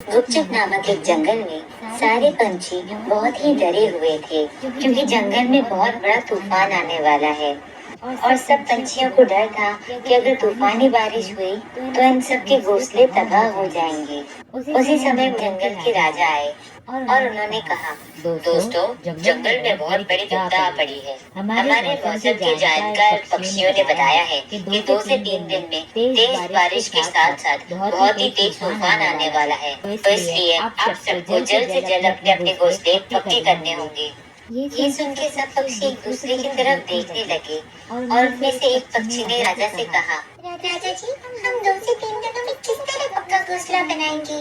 गुपचुप नामक एक जंगल में सारे पंछी बहुत ही डरे हुए थे, क्योंकि जंगल में बहुत बड़ा तूफान आने वाला है। और सब पंछियों को डर था कि अगर तूफानी बारिश हुई तो इन सब के घोंसले तबाह हो जाएंगे। उसी समय जंगल के राजा आए और उन्होंने कहा, दोस्तों, जंगल में बहुत बड़ी विपदा आ पड़ी है। हमारे मौसम के जानकार पक्षियों ने बताया है कि 2 से 3 दिन में तेज बारिश के साथ साथ बहुत ही तेज तूफान आने वाला है। तो इसलिए आप सबको जल्द से जल्द अपने अपने घोंसले पक्के करने होंगे। ये सुन के सब पक्षी एक दूसरे की तरफ देखने लगे और उनमें से एक पक्षी ने राजा से कहा, राजा जी, हम 2 से 3 दिनों में किस तरह पक्का घोंसला बनाएंगे?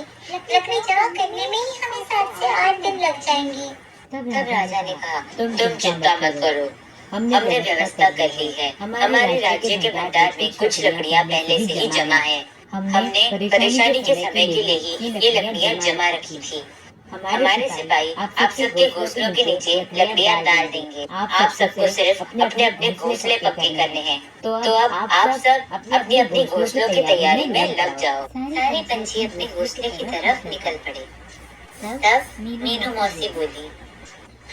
लकड़ी जमा करने में ही हमें 7 से 8 दिन लग जाएंगे। तब राजा ने कहा, तुम चिंता मत करो, हमने व्यवस्था कर ली है। हमारे राज्य के भंडार में कुछ लकड़ियाँ पहले से ही जमा है। हमने परेशानी के समय के लिए ही ये लकड़ियाँ जमा रखी थी। हमारे सिपाही आप सबके घोंसलों के नीचे लकड़ियाँ डाल देंगे। आप सबको सिर्फ अपने अपने घोंसले पक्के करने हैं। तो अब आप सब अपनी अपनी घोंसलों की तैयारी में लग जाओ। सारे पंछी अपने घोंसले की तरफ निकल पड़े। तब मीनू मौसी बोली,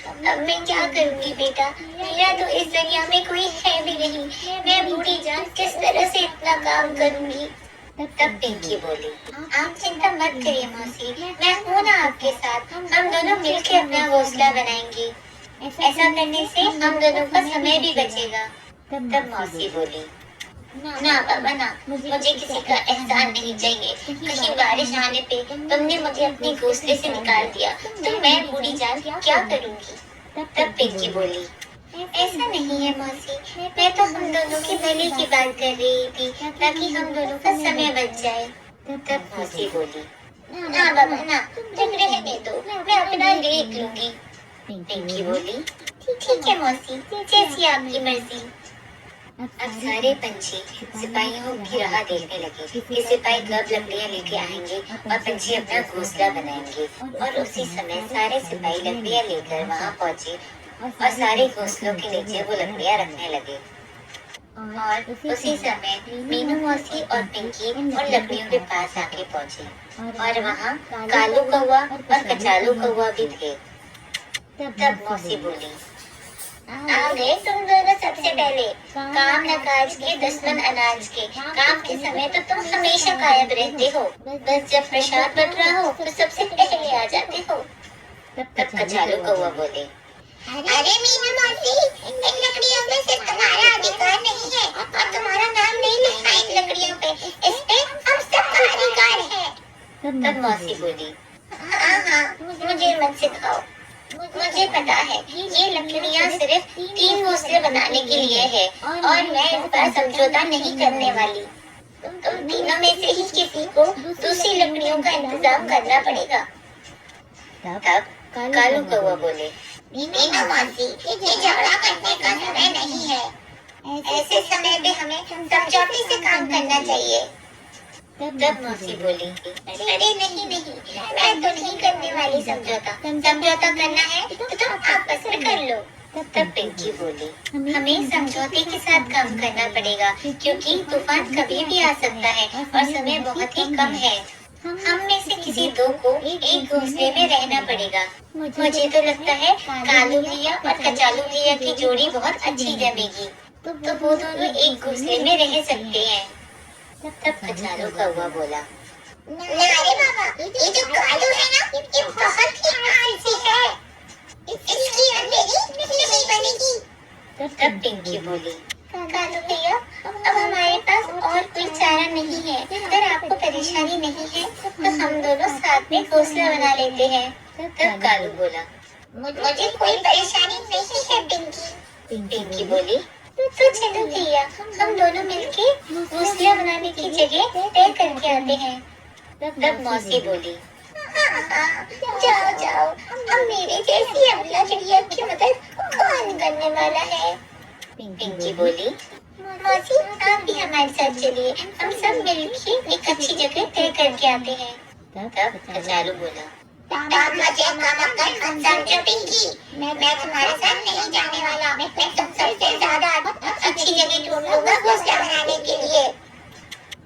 अब मैं क्या करूँगी बेटा? मेरा तो इस दुनिया में कोई है भी नहीं। मैं बूढ़ी जान किस तरह से इतना काम करूँगी? तब पिंकी बोली, आप चिंता मत करिए मौसी, मैं हूँ ना आपके साथ। हम दोनों मिलकर अपना घोंसला बनाएंगे। ऐसा करने से हम दोनों का समय भी बचेगा। तब मौसी बोली, ना बाबा ना, मुझे किसी का एहसान नहीं चाहिए। कहीं बारिश आने पे तुमने मुझे अपने घोंसले से निकाल दिया तो मैं बूढ़ी जान क्या करूँगी? तब पिंकी बोली, ऐसा नहीं है मौसी, मैं तो हम दोनों के भले की बात कर रही थी, ताकि हम दोनों का समय बच जाए। तब मौसी बोली, ना बाबा ना, तुम रहने दो, मैं अपना देख लूंगी। पिंकी बोली, ठीक है मौसी, जैसी आपकी मर्जी। अब सारे पंछी सिपाहियों की राह देखने लगे कि सिपाही कब लकड़ियाँ लेके आएंगे और पंछी अपना घोंसला बनाएंगे। और उसी समय सारे सिपाही लकड़ियाँ लेकर वहाँ पहुँचे और सारे घोंसलों के नीचे वो लकड़ियाँ रखने लगे। और उसी समय मीनू मौसी और पिंकी उन लकड़ियों के पास आके पहुँचे और वहाँ कालू कौवा और कचालू कौवा भी थे। तब मौसी बोली, आ गए तुम दोनों सबसे पहले। काम न काज के दुश्मन अनाज के। काम के समय तो तुम हमेशा गायब रहते हो, बस जब प्रसाद बट रहा हो तो सबसे पहले आ जाते हो। तब कचालू कौवा बोले, अरे मीनू मौसी, इन लकड़ियों पे सिर्फ तुम्हारा अधिकार नहीं है और तुम्हारा नाम नहीं लिखा इन लकड़ियों पे। इस पे हम सबका अधिकार है। तब मौसी बोली, हाँ, मुझे मत सिखाओ। मुझे पता है ये लकड़ियाँ सिर्फ 3 घोंसले बनाने के लिए है और मैं इस पर समझौता नहीं करने वाली। तुम तीनों में से ही किसी को दूसरी लकड़ियों का इंतजाम करना पड़ेगा। तब कालू कौवा बोले, मीनू मौसी, ये झगड़ा करने का समय नहीं है। ऐसे समय पे हमें समझौते से काम करना चाहिए। तब मौसी बोली, अरे नहीं, मैं तो नहीं करने वाली समझौता। समझौता करना है तो तुम आपस में कर लो। तब पिंकी बोली, हमें समझौते के साथ काम करना पड़ेगा, क्योंकि तूफान कभी भी आ सकता है और समय बहुत ही कम है। हम में से किसी 2 को एक घोंसले में रहना पड़ेगा। मुझे तो लगता है कालू भैया और कचालू भैया की जोड़ी बहुत अच्छी जमेगी, तो वो दोनों एक घोंसले में रह सकते हैं। तब कचालू कौवा बोला, अरे बाबा, ये जो कालू है ना, ये बहुत ही आलसी है। इसकी अंधेरी नहीं बनेगी। तब पिंकी बोली, कालू भैया, अब हमारे पास और कोई चारा नहीं है। अगर आपको परेशानी नहीं है तो हम दोनों साथ में घोंसला बना लेते हैं। तब कालू बोला, मुझे कोई परेशानी नहीं है पिंकी। पिंकी बोली, तो चलो भैया, हम दोनों मिलके घोंसला बनाने की जगह तय करके आते हैं। तब मौसी बोली, हाँ, जाओ, अब मेरे जैसी अबला चिड़िया की मदद कौन करने वाला है? पिंकी बोली, मौसी, आप भी हमारे साथ चलिए, हम सब मिलके एक अच्छी जगह तय करके आते हैं। तब कचालू बोला, मुझे समझो पिंकी, मैं तुम्हारे साथ नहीं जाने वाला। मैं तुम सबसे ज्यादा अच्छी जगह ढूंढ लूंगा घोंसला बनाने के लिए।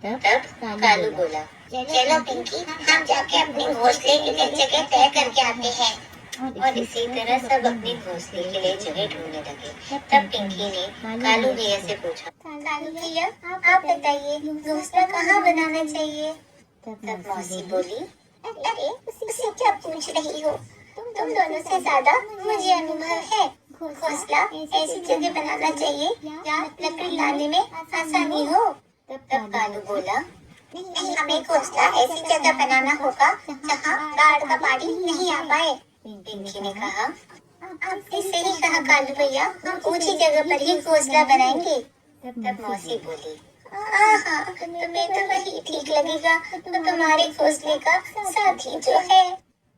तब कालू बोला, चलो पिंकी, हम जाके अपने घोंसले के लिए जगह तय करके आते हैं। और इसी तरह सब अपने घोंसले के लिए जगह ढूंढने लगे। तब पिंकी ने कालू भैया से पूछा, कालू भैया आप बताइए घोंसला कहाँ बनाना चाहिए? तब मौसी बोली, अरे उससे क्या पूछ रही हो, तुम दोनों से ज्यादा मुझे अनुभव है। घोंसला ऐसी जगह बनाना चाहिए जहाँ लकड़ी लाने में आसानी हो। तब कालू बोला, नहीं, हमें घोंसला ऐसी जगह बनाना होगा जहाँ बाढ़ का पानी नहीं आ पाए। पिंकी ने कहा, आपने सही कहा कालू भैया, हम ऊंची जगह पर ही घोंसला बनाएंगे। तब मौसी बोली, हाँ, तुम्हें तो वही ठीक लगेगा, तो तुम्हारे घोंसले का साथी जो है।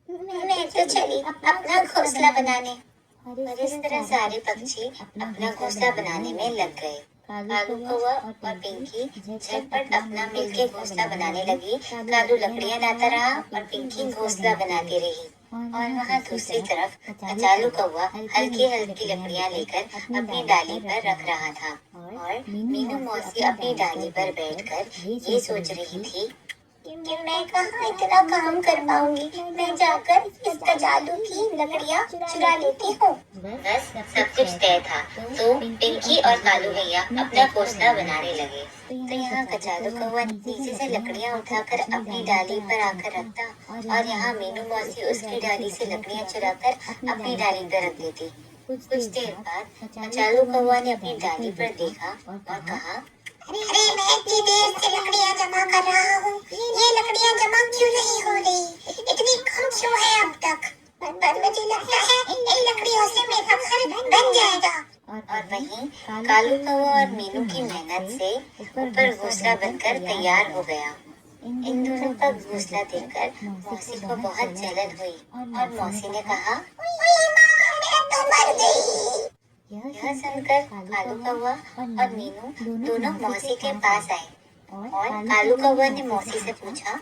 मैं तो चली अपना घोंसला बनाने। और इस तरह सारे पक्षी अपना घोंसला बनाने में लग गए। कालू कौवा और पिंकी झटपट अपना मिलके घोंसला बनाने लगी। कालू लकड़ियां लाता रहा और पिंकी घोंसला बनाती रही। और वहाँ दूसरी तरफ कचालू कौवा हल्की हल्की लकड़ियां लेकर अपनी डाली पर रख रहा था। और मीनू मौसी अपनी डाली पर बैठकर ये सोच रही थी कि मैं कहाँ इतना काम कर पाऊंगी, मैं जाकर इस कचालू की लकड़ियाँ चुरा लेती हूँ। बस सब कुछ तय था, तो पिंकी और कालू भैया अपना घोंसला बनाने लगे। तो यहाँ कचालू कौवा नीचे से लकड़ियाँ उठाकर अपनी डाली पर आकर रखता और यहाँ मीनू मौसी उसकी डाली से लकड़ियाँ चुराकर अपनी डाली पर रख देती। कुछ देर बाद कचालू कौवा ने अपनी डाली पर देखा और कहा, अरे मैं इतनी देर से लकड़ियाँ जमा कर रहा हूँ, ये लकड़ियाँ जमा क्यों नहीं हो रही? इतनी कम क्यों है अब तक? पर मुझे लगता है इन लकड़ियों से मेरा घर बन जाएगा। और वहीं कालू कौवा और मीनू की मेहनत से ऊपर घोंसला बनकर तैयार हो गया। इन दोनों का घोंसला देखकर मौसी को बहुत जलन हुई और मौसी ने कहा, मैं तो मर गई। यह सुनकर कालू कौवा और मीनू दोनों मौसी के पास आए और कालू कौवा ने मौसी से पूछा,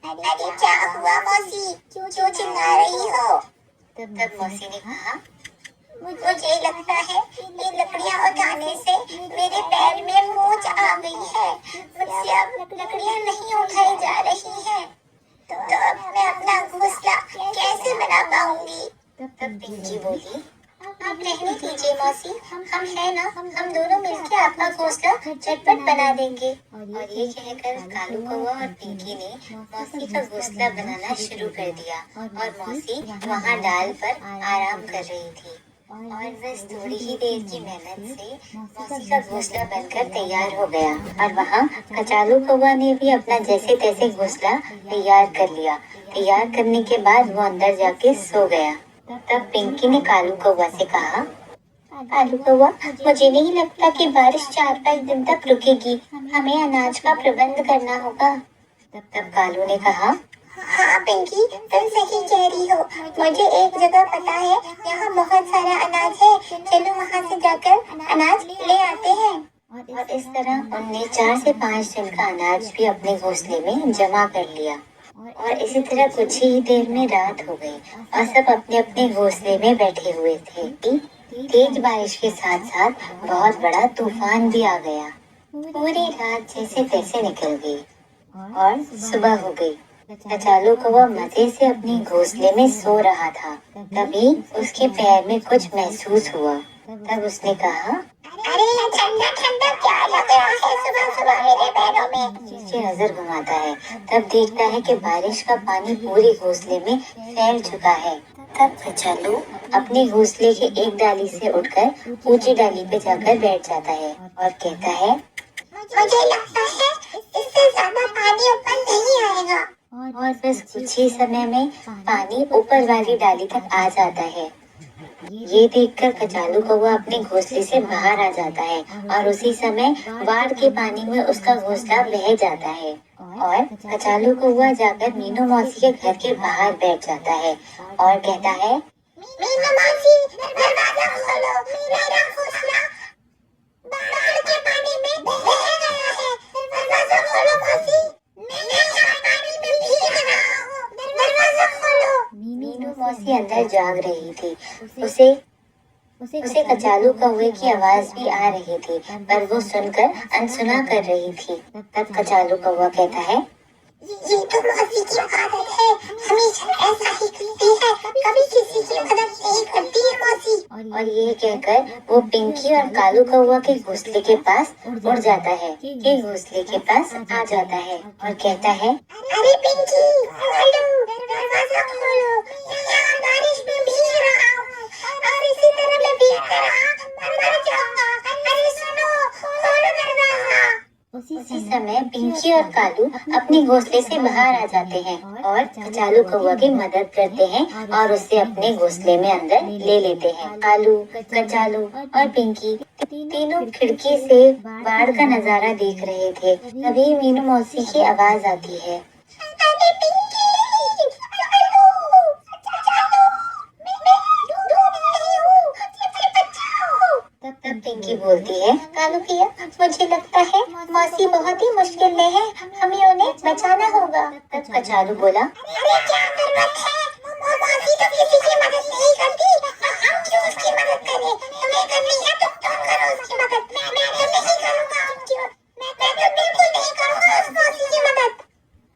अरे क्या हुआ मौसी, क्यों चिल्ला रही हो? तब मौसी ने कहा, मुझे लगता है ये लकड़ियाँ उठाने से मेरे पैर में मोच आ गई है, मुझसे अब लकड़ियाँ नहीं उठाई जा रही हैं, तो अब मैं अपना घोंसला कैसे बना पाऊंगी? तब पिंकी बोली, आप रहने दीजिए मौसी, हम है ना, हम दोनों मिलकर आपका घोंसला झटपट बना देंगे। और ये कहकर कालू कौवा और पिंकी ने मौसी का घोंसला बनाना शुरू कर दिया और मौसी वहाँ डाल पर आराम कर रही थी। और बस थोड़ी ही देर की मेहनत से मौसी का घोंसला बनकर तैयार हो गया। और वहाँ कचालू कौवा ने भी अपना जैसे तैसे घोंसला तैयार कर लिया। तैयार करने के बाद वो अंदर जाके सो गया। तब पिंकी ने कालू कौवा से कहा, कालू कौवा, मुझे नहीं लगता कि बारिश 4-5 दिन तक रुकेगी, हमें अनाज का प्रबंध करना होगा। तब कालू ने कहा, हाँ पिंकी, तुम सही कह रही हो, मुझे एक जगह पता है यहाँ बहुत सारा अनाज है, चलो वहाँ से जाकर अनाज ले आते हैं। और इस तरह उनने 4 से 5 दिन का अनाज भी अपने घोंसले में जमा कर लिया। और इसी तरह कुछ ही देर में रात हो गई और सब अपने अपने घोंसले में बैठे हुए थे। तेज बारिश के साथ साथ बहुत बड़ा तूफान भी आ गया। पूरी रात जैसे तैसे निकल गई और सुबह हो गई। कचालू कौवा मजे से अपने घोंसले में सो रहा था। तभी उसके पैर में कुछ महसूस हुआ। तब उसने कहा, अरे ये ठंडा ठंडा क्या लग रहा है सुबह सुबह मेरे पैरों में? नीचे नजर घुमाता है, तब देखता है कि बारिश का पानी पूरे घोंसले में फैल चुका है। तब कचालू अपने घोंसले के एक डाली से उठकर ऊंची डाली पे जाकर बैठ जाता है और कहता है, मुझे लगता है इससे ज्यादा पानी ऊपर नहीं आएगा। और बस कुछ ही समय में पानी ऊपर वाली डाली तक आ जाता है। ये देखकर कचालू कौवा अपने घोंसले से बाहर आ जाता है और उसी समय बाढ़ के पानी में उसका घोंसला बह जाता है। और कचालू कौवा जाकर मीनू मौसी के घर के बाहर बैठ जाता है और कहता है, मीनू मौसी, दरवाजा खोलो, मेरा घोंसला बाढ़ के पानी में बह गया है, दरवाजा खोलो मौसी, मैं यहाँ पानी में भीग रहा हूँ, दरवाजा खोलो। मीनू मौसी अंदर जाग रही थी। उसे कचालू कौवे की आवाज भी आ रही थी, पर वो सुनकर अनसुना कर रही थी। तब कचालू कौवा कहता है, ये तो मौसी की आदत है, हमेशा ऐसा ही करती है, कभी किसी की मदद नहीं करती है मौसी। और ये कहकर वो पिंकी और कालू कौवा के घोंसले के पास उड़ जाता है, कि घोंसले के पास आ जाता है और कहता है, अरे पिंकी, कालू, दरवाजा खोलो, मैं यहाँ बारिश में भीग रहा हूँ और इसी तरह मैं भीगते रहा मर जाऊंगा। अरे सुनो, खोलो दरवाजा। उसी समय पिंकी और कालू अपने घोंसले से बाहर आ जाते हैं और कचालू कौवा की मदद करते हैं और उसे अपने घोंसले में अंदर ले लेते हैं। कालू, कचालू और पिंकी तीनों खिड़की से बाढ़ का नजारा देख रहे थे। तभी मीनू मौसी की आवाज आती है, अरे पिंकी, कालू, कचालू, मैं डूब रही हूँ, मुझे बचाओ। तब पिंकी बोलती है, कालू भैया, मुझे लगता है मौसी बहुत ही मुश्किल में है, हमें उन्हें बचाना होगा। तब कचालू बोला, अरे क्या जरूरत है, मौसी तो किसी की मदद नहीं करती, हम क्यों उसकी मदद करें? तुम्हें करनी है तो तुम करो उसकी मदद, मैं तो नहीं करूँगा उनकी, मैं तो बिल्कुल नहीं करूँगा उस मौसी की मदद।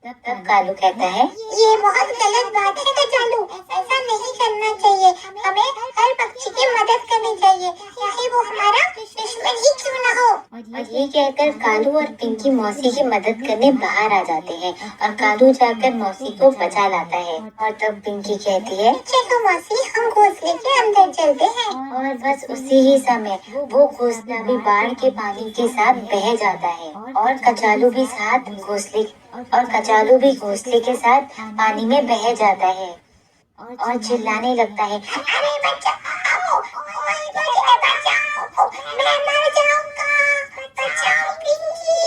तब कालू कहता है, ये बहुत गलत बात है कचालू, ऐसा नहीं करना चाहिए, हमें हर पक्षी की मदद करनी चाहिए, चाहे वो हमारा दुश्मन ही क्यों न हो। और ये कहकर कालू और पिंकी मौसी की मदद करने बाहर आ जाते हैं और कालू जाकर मौसी को बचा लाता है। और तब पिंकी कहती है, चलो मौसी, हम घोंसले के अंदर चलते हैं। और बस उसी ही समय वो घोंसला भी बाढ़ के पानी के साथ बह जाता है और कचालू भी घोंसले के साथ पानी में बह जाता है और चिल्लाने लगता है, अरे बचाओ, कोई मुझे बचाओ, मैं मर जाऊंगा, बचाओ पिंकी,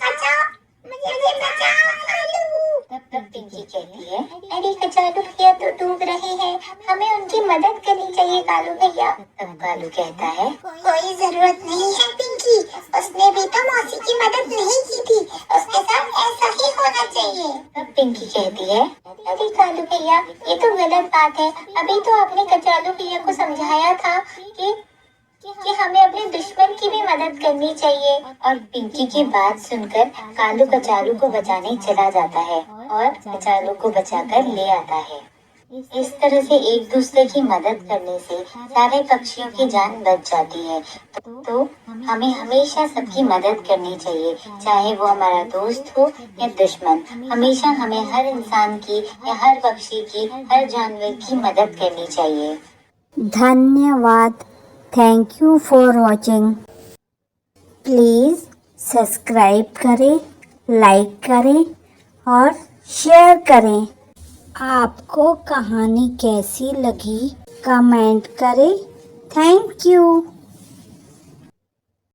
बचाओ, मुझे बचाओ कालू। तब पिंकी कहती है, अरे कचालू भैया तो डूब रहे हैं, हमें उनकी मदद करनी चाहिए कालू भैया। तब कालू कहता है, कोई जरूरत नहीं है पिंकी, उसने भी तो मौसी की मदद नहीं की थी, उसके साथ ऐसा ही होना चाहिए। तब पिंकी कहती है, अरे कालू भैया, ये तो गलत बात है, अभी तो आपने कचालू भैया को समझाया था कि हमें अपने दुश्मन की भी मदद करनी चाहिए। और पिंकी की बात सुनकर कालू कचालू को बचाने चला जाता है और कचालू को बचाकर ले आता है। इस तरह से एक दूसरे की मदद करने से सारे पक्षियों की जान बच जाती है। तो हमें हमेशा सबकी मदद करनी चाहिए, चाहे वो हमारा दोस्त हो या दुश्मन। हमेशा हमें हर इंसान की या हर पक्षी की, हर जानवर की मदद करनी चाहिए। धन्यवाद। Thank you for watching. Please subscribe करें, लाइक करें और शेयर करें। आपको कहानी कैसी लगी कमेंट करें। Thank you.